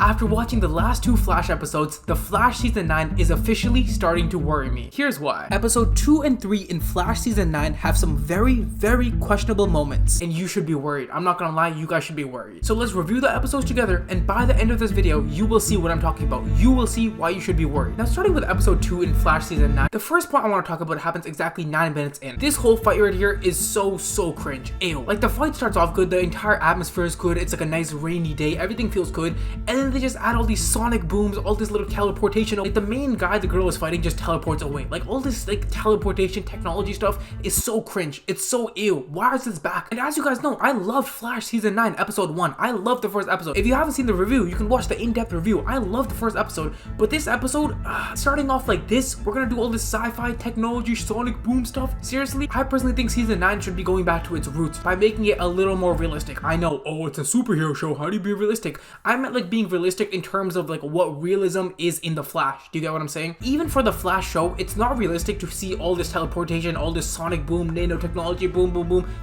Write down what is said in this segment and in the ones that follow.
After watching the last two Flash episodes, The Flash Season 9 is officially starting to worry me. Here's why. Episode 2 and 3 in Flash Season 9 have some very questionable moments, and you should be worried. I'm not gonna lie, you guys should be worried. So let's review the episodes together, and by the end of this video, you will see what I'm talking about. You will see why you should be worried. Now, starting with Episode 2 in Flash Season 9, the first point I want to talk about happens exactly 9 minutes in. This whole fight right here is so cringe. Ew. Like, the fight starts off good, the entire atmosphere is good, it's like a nice rainy day, everything feels good, and then they just add all these sonic booms, all this little teleportation. Like, the main guy the girl is fighting just teleports away. Like, all this like teleportation technology stuff is so cringe. It's so ew. Why is this back? And as you guys know, I loved Flash Season 9 Episode 1. I loved the first episode. If you haven't seen the review, you can watch the in-depth review. I loved the first episode, but this episode, starting off like this, we're gonna do all this sci-fi technology, sonic boom stuff. Seriously, I personally think Season 9 should be going back to its roots by making it a little more realistic. I know, oh, it's a superhero show, how do you be realistic? I meant like being realistic in terms of like what realism is in the Flash. Do you get what I'm saying? Even for the Flash show, it's not realistic to see all this teleportation, all this sonic boom, nanotechnology, boom.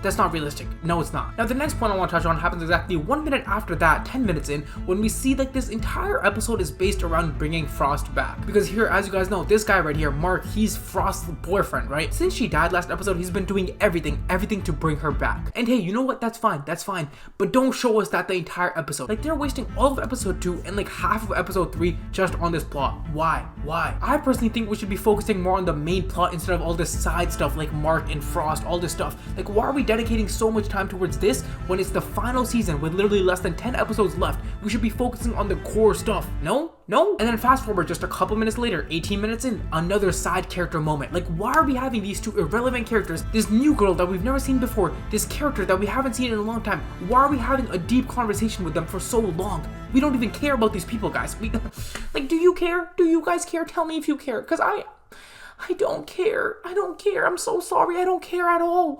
That's not realistic. No, it's not. Now, the next point I want to touch on happens exactly 1 minute after that, 10 minutes in, when we see like this entire episode is based around bringing Frost back. Because here, as you guys know, this guy right here, Mark, he's Frost's boyfriend, right? Since she died last episode, he's been doing everything to bring her back. And hey, you know what? That's fine. But don't show us that the entire episode. Like, they're wasting all of episode 2 and like half of episode 3 just on this plot. Why? I personally think we should be focusing more on the main plot instead of all this side stuff like Mark and Frost, all this stuff. Like, why are we dedicating so much time towards this when it's the final season with literally less than 10 episodes left? We should be focusing on the core stuff. No? And then fast forward just a couple minutes later, 18 minutes in, another side character moment. Like, why are we having these two irrelevant characters, this new girl that we've never seen before, this character that we haven't seen in a long time? Why are we having a deep conversation with them for so long? We don't even care about these people, guys. Like, do you care? Do you guys care? Tell me if you care, because I don't care. I'm so sorry. I don't care at all.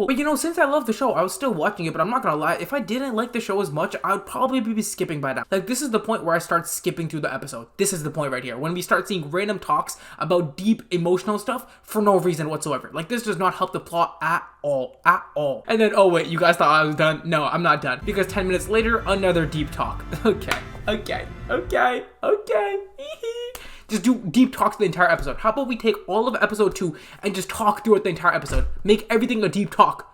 But you know, since I love the show, I was still watching it, but I'm not gonna lie. If I didn't like the show as much, I would probably be skipping by now. Like, this is the point where I start skipping through the episode. This is the point right here. When we start seeing random talks about deep emotional stuff for no reason whatsoever. Like, this does not help the plot at all. And then, oh wait, you guys thought I was done? No, I'm not done. Because 10 minutes later, another deep talk. Okay. Just do deep talks the entire episode. How about we take all of episode 2 and just talk through it the entire episode? Make everything a deep talk.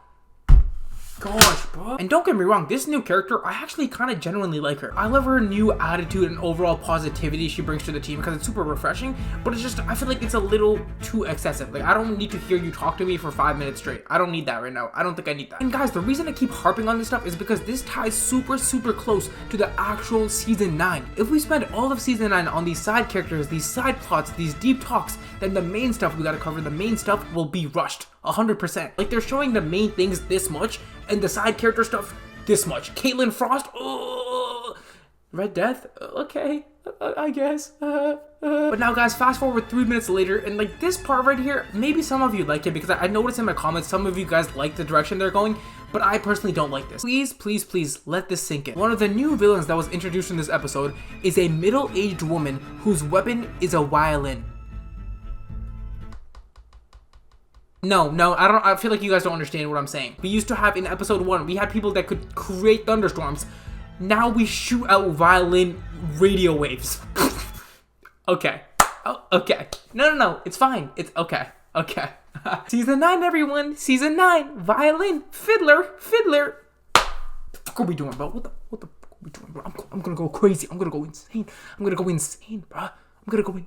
Gosh, bro. And don't get me wrong, this new character, I actually kind of genuinely like her. I love her new attitude and overall positivity she brings to the team because it's super refreshing, but it's just, I feel like it's a little too excessive. Like, I don't need to hear you talk to me for 5 minutes straight. I don't need that right now. I don't think I need that. And guys, the reason I keep harping on this stuff is because this ties super close to the actual Season 9. If we spend all of Season 9 on these side characters, these side plots, these deep talks, then the main stuff we gotta cover, the main stuff will be rushed. 100%. Like, they're showing the main things this much and the side character stuff this much. Caitlin Frost, Red Death, okay, I guess. But now, guys, fast forward 3 minutes later, and like this part right here, maybe some of you like it because I noticed in my comments some of you guys like the direction they're going, but I personally don't like this. Please let this sink in. One of the new villains that was introduced in this episode is a middle-aged woman whose weapon is a violin. No, I feel like you guys don't understand what I'm saying. We used to have in episode 1, we had people that could create thunderstorms. Now we shoot out violin radio waves. Okay. Oh, okay. No, it's fine. It's okay. Season 9, everyone. Season 9. Violin. Fiddler. What the fuck are we doing, bro? What the fuck are we doing, bro? I'm gonna go crazy. I'm gonna go insane, bro.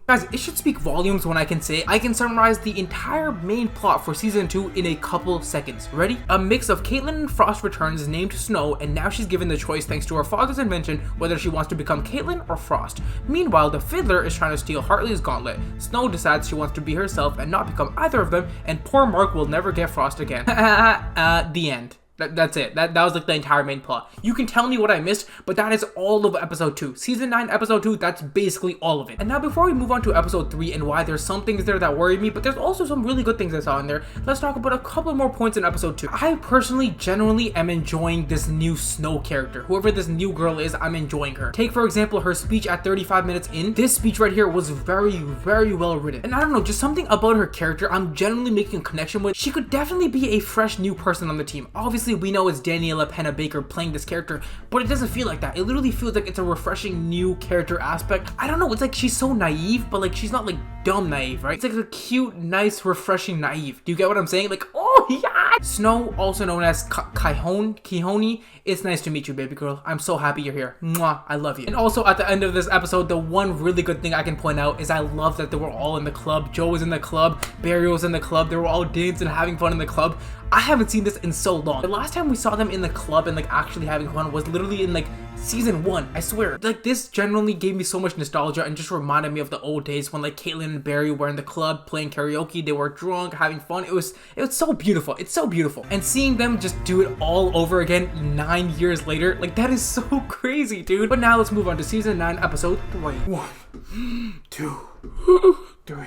Guys, it should speak volumes when I can say I can summarize the entire main plot for Season 2 in a couple seconds. Ready? A mix of Caitlin and Frost returns named Snow, and now she's given the choice thanks to her father's invention whether she wants to become Caitlin or Frost. Meanwhile, the Fiddler is trying to steal Hartley's gauntlet. Snow decides she wants to be herself and not become either of them, and poor Mark will never get Frost again. The end. That's it. That was like the entire main plot. You can tell me what I missed, but that is all of episode 2. Season 9, episode 2, that's basically all of it. And now before we move on to episode 3 and why there's some things there that worry me, but there's also some really good things I saw in there, let's talk about a couple more points in episode 2. I personally genuinely am enjoying this new Snow character. Whoever this new girl is, I'm enjoying her. Take for example her speech at 35 minutes in. This speech right here was very well written. And I don't know, just something about her character I'm genuinely making a connection with. She could definitely be a fresh new person on the team. Obviously Obviously, we know it's Daniela Pena Baker playing this character, but it doesn't feel like that. It literally feels like it's a refreshing new character aspect. I don't know, it's like she's so naive, but like she's not like dumb naive, right? It's like a cute, nice, refreshing naive. Do you get what I'm saying? Like, oh yeah! Snow, also known as Kihoni, it's nice to meet you, baby girl. I'm so happy you're here. Mwah, I love you. And also at the end of this episode, the one really good thing I can point out is I love that they were all in the club. Joe was in the club, Barry was in the club, they were all dancing and having fun in the club. I haven't seen this in so long. The last time we saw them in the club and like actually having fun was literally in like season 1, I swear. Like this genuinely gave me so much nostalgia and just reminded me of the old days when like Caitlin and Barry were in the club playing karaoke, they were drunk, having fun. It was so beautiful. It's so beautiful. And seeing them just do it all over again 9 years later, like that is so crazy, dude. But now let's move on to season 9, episode 3. 1, 2, 3,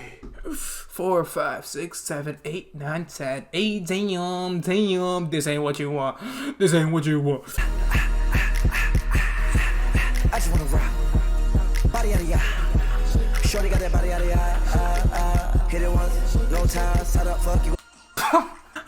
4, 5, 6, 7, 8, 9, 10. Hey, damn, this ain't what you want. This ain't what you want. I just wanna rock. Body out of ya. Shorty got that body out of ya. Hit it once, no time, set up, fuck you.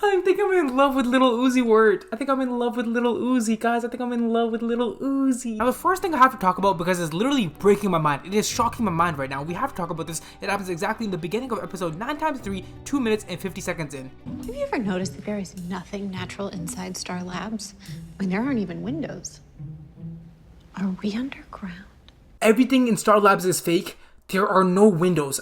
I think I'm in love with Little Uzi Word. I think I'm in love with Little Uzi, guys. I think I'm in love with Little Uzi. Now, the first thing I have to talk about, because it's literally breaking my mind. It is shocking my mind right now. We have to talk about this. It happens exactly in the beginning of episode 9 times 3, 2 minutes and 50 seconds in. Have you ever noticed that there is nothing natural inside Star Labs? I mean, there aren't even windows. Are we underground? Everything in Star Labs is fake. There are no windows.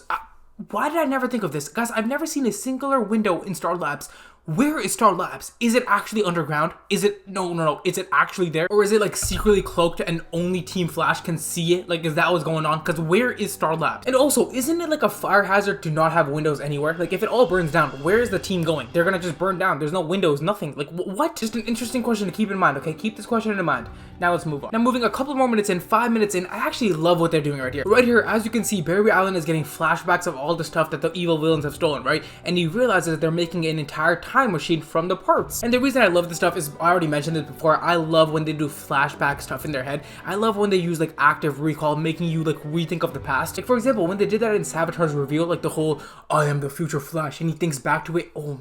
Why did I never think of this? Guys, I've never seen a singular window in Star Labs. Where is Star Labs? Is it actually underground? Is it, no, is it actually there? Or is it like secretly cloaked and only Team Flash can see it? Like, is that what's going on? Because where is Star Labs? And also, isn't it like a fire hazard to not have windows anywhere? Like, if it all burns down, where is the team going? They're gonna just burn down. There's no windows, nothing. Like, what? Just an interesting question to keep in mind, okay? Keep this question in mind. Now let's move on. Now moving a couple more minutes in, 5 minutes in, I actually love what they're doing right here. Right here, as you can see, Barry Allen is getting flashbacks of all the stuff that the evil villains have stolen, right? And he realizes that they're making an entire time machine from the parts. And the reason I love this stuff is, I already mentioned this before, I love when they do flashback stuff in their head. I love when they use like active recall, making you like rethink of the past. Like for example, when they did that in Savitar's reveal, like the whole, I am the future Flash, and he thinks back to it. Oh,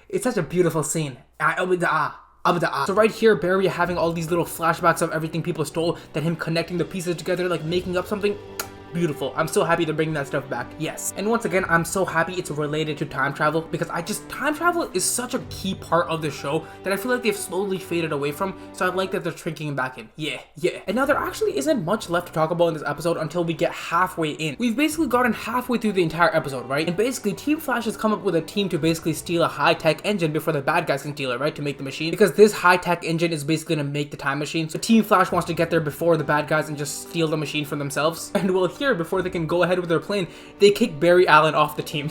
it's such a beautiful scene. So right here, Barry having all these little flashbacks of everything people stole, then him connecting the pieces together, like making up something. Beautiful. I'm so happy they're bringing that stuff back. Yes. And once again, I'm so happy it's related to time travel, because time travel is such a key part of the show that I feel like they've slowly faded away from. So I like that they're tricking it back in. Yeah. And now there actually isn't much left to talk about in this episode until we get halfway in. We've basically gotten halfway through the entire episode, right? And basically Team Flash has come up with a team to basically steal a high-tech engine before the bad guys can steal it, right? To make the machine. Because this high-tech engine is basically gonna make the time machine. So Team Flash wants to get there before the bad guys and just steal the machine for themselves. And well, here, before they can go ahead with their plan, they kick Barry Allen off the team.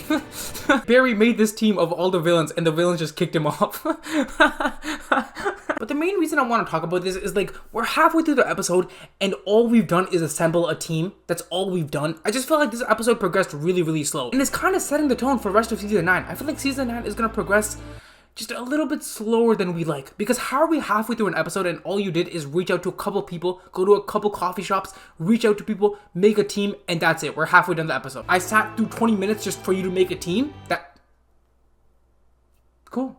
Barry made this team of all the villains, and the villains just kicked him off. But the main reason I want to talk about this is like, we're halfway through the episode, and all we've done is assemble a team. That's all we've done. I just feel like this episode progressed really, really slow. And it's kind of setting the tone for the rest of season 9. I feel like season 9 is going to progress just a little bit slower than we like. Because how are we halfway through an episode and all you did is reach out to a couple people, go to a couple coffee shops, reach out to people, make a team, and that's it. We're halfway done the episode. I sat through 20 minutes just for you to make a team? Cool.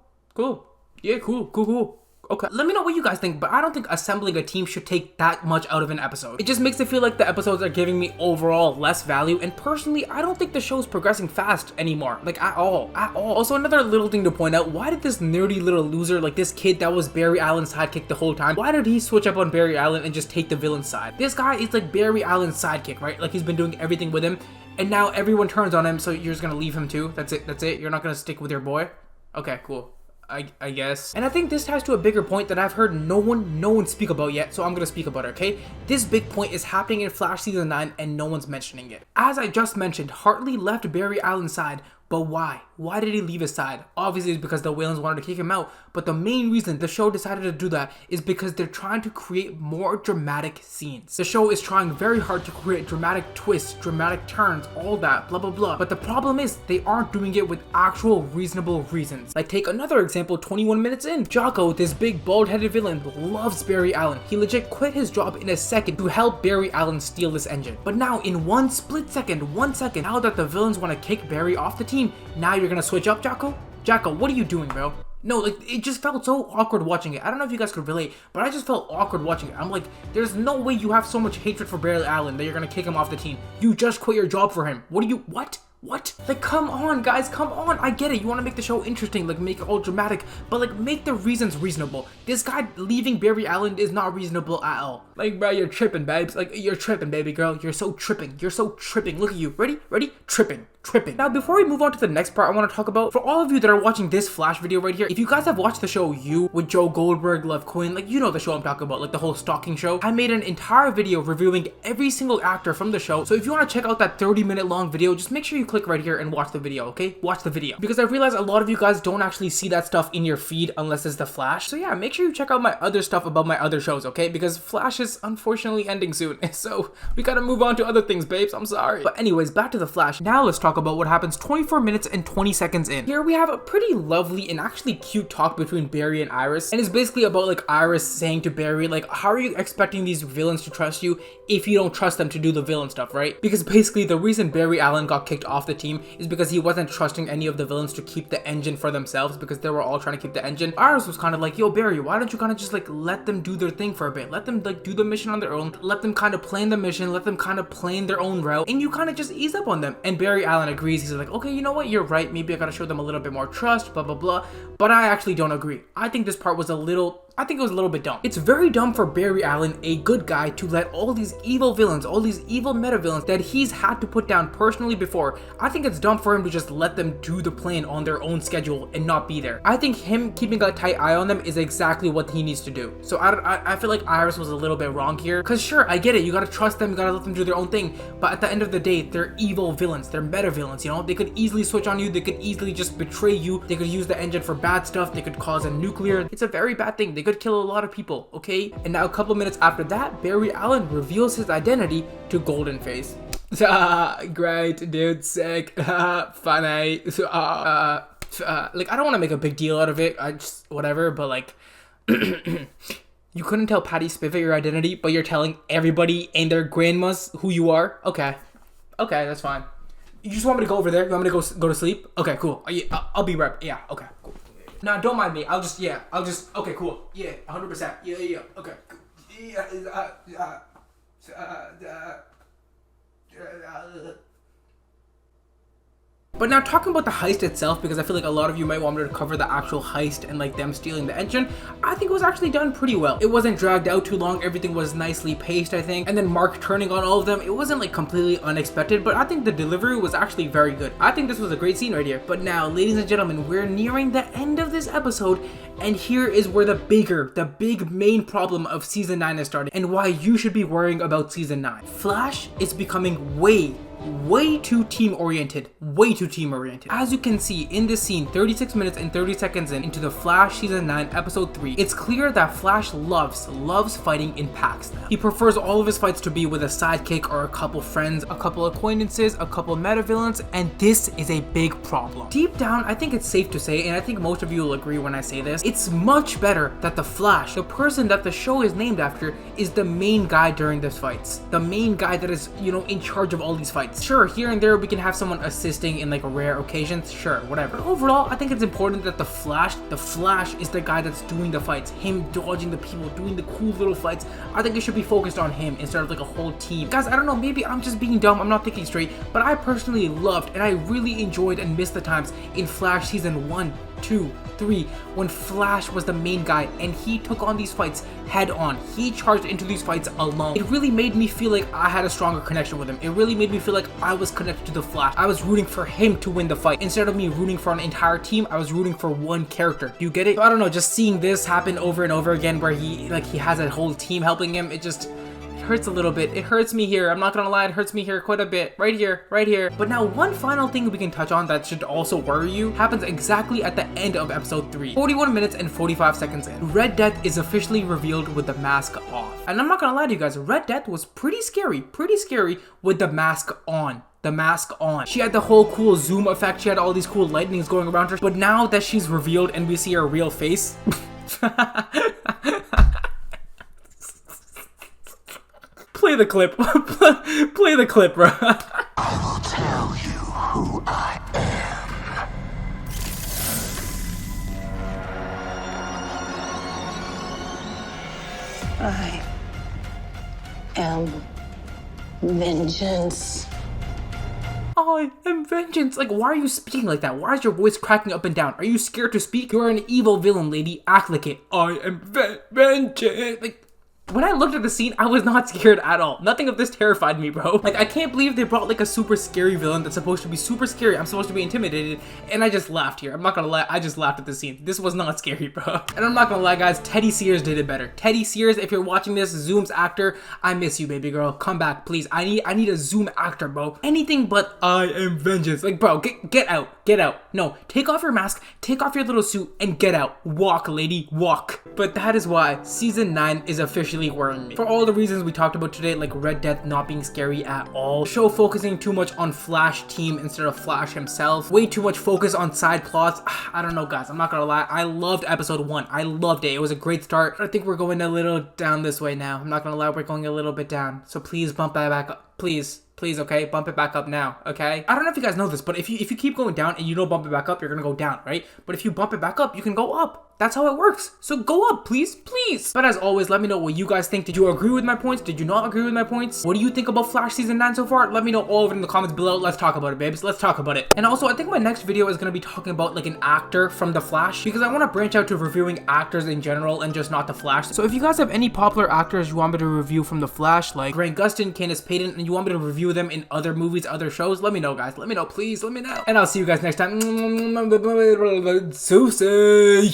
Yeah, cool. Okay, let me know what you guys think, but I don't think assembling a team should take that much out of an episode. It just makes it feel like the episodes are giving me overall less value, and personally, I don't think the show's progressing fast anymore, like at all. Also, another little thing to point out, why did this nerdy little loser, like this kid that was Barry Allen's sidekick the whole time, why did he switch up on Barry Allen and just take the villain's side? This guy is like Barry Allen's sidekick, right? Like he's been doing everything with him, and now everyone turns on him, so you're just gonna leave him too? That's it? You're not gonna stick with your boy? Okay, cool. I guess. And I think this ties to a bigger point that I've heard no one speak about yet, so I'm gonna speak about it, okay? This big point is happening in Flash Season 9 and no one's mentioning it. As I just mentioned, Hartley left Barry Allen's side, but why? Why did he leave his side? Obviously it's because the villains wanted to kick him out, but the main reason the show decided to do that is because they're trying to create more dramatic scenes. The show is trying very hard to create dramatic twists, dramatic turns, all that, blah blah blah. But the problem is they aren't doing it with actual reasonable reasons. Like take another example, 21 minutes in. Jocko, this big bald-headed villain, loves Barry Allen. He legit quit his job in a second to help Barry Allen steal this engine. But now in one second, now that the villains want to kick Barry off the team, now you're gonna switch up, Jocko? Jocko, what are you doing, bro? No, like, it just felt so awkward watching it. I don't know if you guys could relate, but I just felt awkward watching it. I'm like, there's no way you have so much hatred for Barry Allen that you're gonna kick him off the team. You just quit your job for him. What? Like, come on, guys, come on. I get it. You want to make the show interesting, like, make it all dramatic, but, like, make the reasons reasonable. This guy leaving Barry Allen is not reasonable at all. Like, bro, you're tripping, babes. Like, you're tripping, baby girl. You're so tripping. Look at you. Ready? Tripping. Now, before we move on to the next part I want to talk about, for all of you that are watching this Flash video right here, if you guys have watched the show You with Joe Goldberg, Love Quinn, like, you know the show I'm talking about, like the whole stalking show. I made an entire video reviewing every single actor from the show, so if you want to check out that 30-minute long video, just make sure you click right here and watch the video, okay? Watch the video. Because I realize a lot of you guys don't actually see that stuff in your feed unless it's the Flash. So yeah, make sure you check out my other stuff about my other shows, okay? Because Flash is unfortunately ending soon, so we gotta move on to other things, babes. I'm sorry. But anyways, back to the Flash. Now let's talk about what happens 24 minutes and 20 seconds in. Here we have a pretty lovely and actually cute talk between Barry and Iris, and it's basically about like Iris saying to Barry, like, how are you expecting these villains to trust you if you don't trust them to do the villain stuff, right? Because basically the reason Barry Allen got kicked off the team is because he wasn't trusting any of the villains to keep the engine for themselves, because they were all trying to keep the engine. Iris was kind of like, yo Barry, why don't you kind of just like let them do their thing for a bit, let them like do the mission on their own, let them kind of plan the mission, let them kind of plan their own route, and you kind of just ease up on them. And Barry Allen agrees. He's like, okay, you know what, you're right, maybe I gotta show them a little bit more trust, blah blah blah. But I actually don't agree. I think this part was a little bit dumb. It's very dumb for Barry Allen, a good guy, to let all these evil villains, all these evil meta villains that he's had to put down personally before, I think it's dumb for him to just let them do the plan on their own schedule and not be there. I think him keeping a tight eye on them is exactly what he needs to do. So I feel like Iris was a little bit wrong here, because sure, I get it, you gotta trust them, you gotta let them do their own thing, but at the end of the day, they're evil villains, they're meta villains, you know? They could easily switch on you, they could easily just betray you, they could use the engine for bad stuff, they could cause a nuclear, it's a very bad thing, they could kill a lot of people, okay? And now a couple minutes after that, Barry Allen reveals his identity to Golden Face. Great, dude, sick, funny, like, I don't want to make a big deal out of it, I just, whatever, but like, you couldn't tell Patty Spivot your identity, but you're telling everybody and their grandmas who you are? Okay, that's fine. You just want me to go over there? You want me to go to sleep? Okay, cool. I'll be right. Yeah, okay, cool. Nah, don't mind me. Okay, cool. Yeah, 100%. Yeah. Okay. But now talking about the heist itself, because I feel like a lot of you might want me to cover the actual heist and like them stealing the engine, I think it was actually done pretty well. It wasn't dragged out too long, everything was nicely paced, I think. And then Mark turning on all of them, it wasn't like completely unexpected, but I think the delivery was actually very good. I think this was a great scene right here. But now, ladies and gentlemen, we're nearing the end of this episode, and here is where the big main problem of season 9 is starting, and why you should be worrying about season 9. Flash is becoming way too team oriented. As you can see in this scene, 36 minutes and 30 seconds into the Flash season 9 episode 3, it's clear that Flash loves fighting in packs now. He prefers all of his fights to be with a sidekick or a couple friends, a couple acquaintances, a couple meta villains, and this is a big problem. Deep down, I think it's safe to say, and I think most of you will agree when I say this, it's much better that the Flash, the person that the show is named after, is the main guy during these fights. The main guy that is, you know, in charge of all these fights. Sure, here and there we can have someone assisting in like rare occasions, sure, whatever. But overall, I think it's important that the Flash is the guy that's doing the fights, him dodging the people, doing the cool little fights. I think it should be focused on him instead of like a whole team. Guys, I don't know, maybe I'm just being dumb, I'm not thinking straight, but I personally loved and I really enjoyed and missed the times in Flash season 1, 2, 3, when Flash was the main guy and he took on these fights head on. He charged into these fights alone. It really made me feel like I had a stronger connection with him. It really made me feel like I was connected to the Flash. I was rooting for him to win the fight. Instead of me rooting for an entire team, I was rooting for one character. Do you get it? So I don't know, just seeing this happen over and over again where he has a whole team helping him, it just hurts a little bit. It hurts me here. I'm not gonna lie, it hurts me here quite a bit. Right here. But now one final thing we can touch on that should also worry you happens exactly at the end of episode 3. 41 minutes and 45 seconds in. Red Death is officially revealed with the mask off. And I'm not gonna lie to you guys, Red Death was pretty scary with the mask on. She had the whole cool zoom effect, she had all these cool lightnings going around her, but now that she's revealed and we see her real face, play the clip. Play the clip, bro. I will tell you who I am. I am vengeance. I am vengeance. Like, why are you speaking like that? Why is your voice cracking up and down? Are you scared to speak? You're an evil villain, lady. Act like it. I am vengeance. Like, when I looked at the scene, I was not scared at all. Nothing of this terrified me, bro. Like, I can't believe they brought like a super scary villain that's supposed to be super scary. I'm supposed to be intimidated, and I just laughed here. I'm not gonna lie, I just laughed at the scene. This was not scary, bro. And I'm not gonna lie, guys, Teddy Sears did it better. Teddy Sears, if you're watching this, Zoom's actor, I miss you, baby girl. Come back, please. I need a Zoom actor, bro. Anything but I am vengeance. Like, bro, get out. Get out. No, take off your mask, take off your little suit, and get out. Walk, lady, walk. But that is why season 9 is officially worrying me. For all the reasons we talked about today, like Red Death not being scary at all, the show focusing too much on Flash team instead of Flash himself, way too much focus on side plots. I don't know, guys, I'm not gonna lie, I loved episode 1. I loved it. It was a great start. I think we're going a little down this way now. I'm not gonna lie, we're going a little bit down. So please bump that back up. Please, okay? Bump it back up now, okay? I don't know if you guys know this, but if you keep going down and you don't bump it back up, you're gonna go down, right? But if you bump it back up, you can go up. That's how it works. So go up, please. But as always, let me know what you guys think. Did you agree with my points? Did you not agree with my points? What do you think about Flash Season 9 so far? Let me know all of it in the comments below. Let's talk about it, babes. Let's talk about it. And also, I think my next video is gonna be talking about like an actor from The Flash, because I wanna branch out to reviewing actors in general and just not The Flash. So if you guys have any popular actors you want me to review from The Flash, like Grant Gustin, Candace Payton, and you want me to review them in other movies, other shows, let me know, guys. Let me know, please. Let me know. And I'll see you guys next time. Susie.